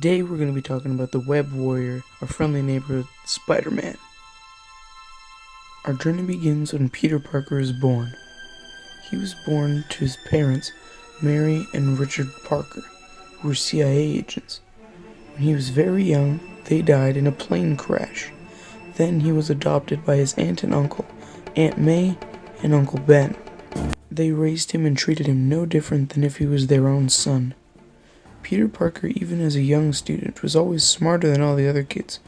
Today we're going to be talking about the Web Warrior, our friendly neighborhood Spider-Man. Our journey begins when Peter Parker is born. He was born to his parents, Mary and Richard Parker, who were CIA agents. When he was very young, they died in a plane crash. Then he was adopted by his aunt and uncle, Aunt May and Uncle Ben. They raised him and treated him no different than if he was their own son. Peter Parker, even as a young student, was always smarter than all the other kids,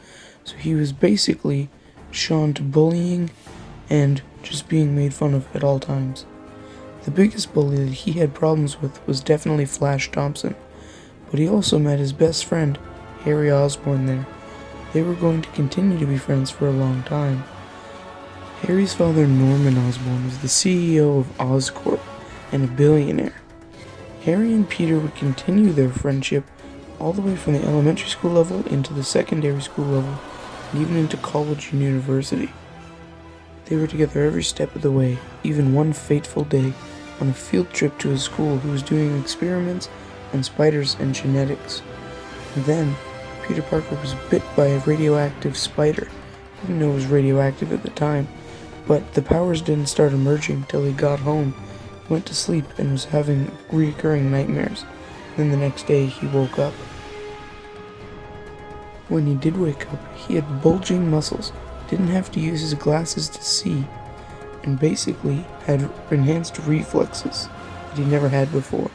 so he was basically shown to bullying and just being made fun of at all times. The biggest bully that he had problems with was definitely Flash Thompson, but he also met his best friend, Harry Osborn, there. They were going to continue to be friends for a long time. Harry's father, Norman Osborn, was the CEO of Oscorp and a billionaire. Harry and Peter would continue their friendship all the way from the elementary school level into the secondary school level and even into college and university. They were together every step of the way, even one fateful day on a field trip to a school who was doing experiments on spiders and genetics. And then, Peter Parker was bit by a radioactive spider. He didn't know it was radioactive at the time, but the powers didn't start emerging till he got home. He went to sleep and was having recurring nightmares. Then the next day he woke up. When he did wake up, he had bulging muscles, didn't have to use his glasses to see, and basically had enhanced reflexes that he never had before.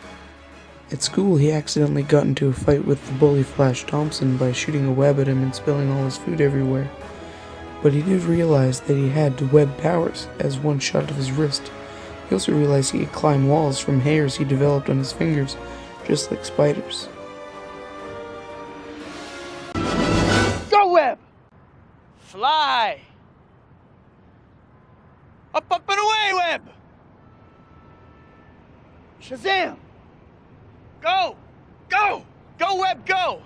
At school, he accidentally got into a fight with the bully Flash Thompson by shooting a web at him and spilling all his food everywhere. But he did realize that he had the web powers as one shot of his wrist. He also realized he could climb walls from hairs he developed on his fingers, just like spiders. Go, Web! Fly! Up, up, and away, Web! Shazam! Go! Go! Go, Web, go!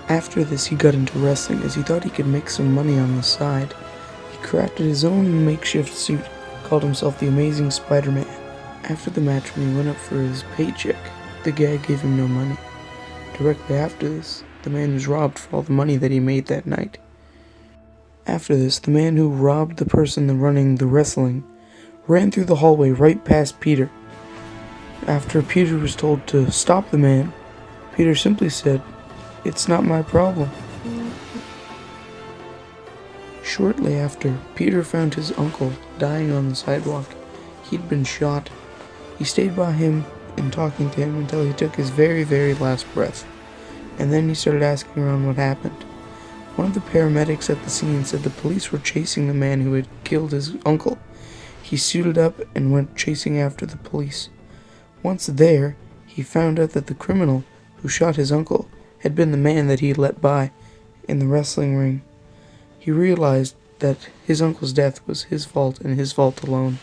After this, he got into wrestling as he thought he could make some money on the side. He crafted his own makeshift suit, called himself the Amazing Spider-Man. After the match, when he went up for his paycheck, the guy gave him no money. Directly after this, the man was robbed for all the money that he made that night. After this, the man who robbed the person running the wrestling ran through the hallway right past Peter. After Peter was told to stop the man, Peter simply said, "It's not my problem." Shortly after, Peter found his uncle dying on the sidewalk. He'd been shot. He stayed by him and talking to him until he took his very, very last breath. And then he started asking around what happened. One of the paramedics at the scene said the police were chasing the man who had killed his uncle. He suited up and went chasing after the police. Once there, he found out that the criminal who shot his uncle had been the man that he let by in the wrestling ring. He realized that his uncle's death was his fault and his fault alone,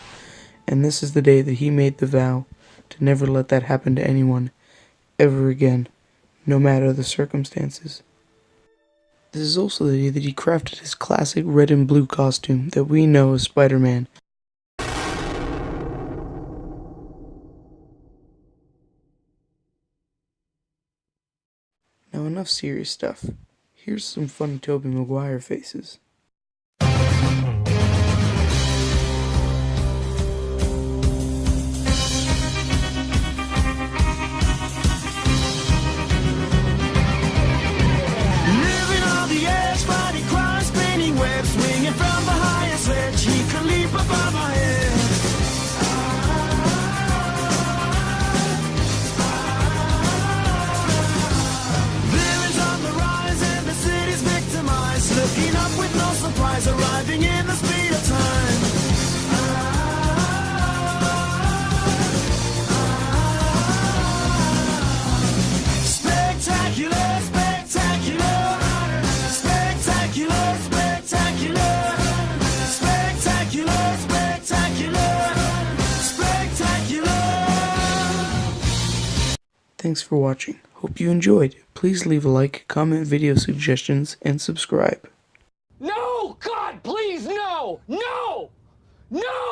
and this is the day that he made the vow to never let that happen to anyone ever again, no matter the circumstances. This is also the day that he crafted his classic red and blue costume that we know as Spider-Man. Now enough serious stuff. Here's some funny Tobey Maguire faces. Arriving in the speed of time. Spectacular, spectacular, spectacular, spectacular, spectacular, spectacular, spectacular. Thanks for watching. Hope you enjoyed. Please leave a like, comment, video suggestions, and subscribe. No! God, please, no! No! No!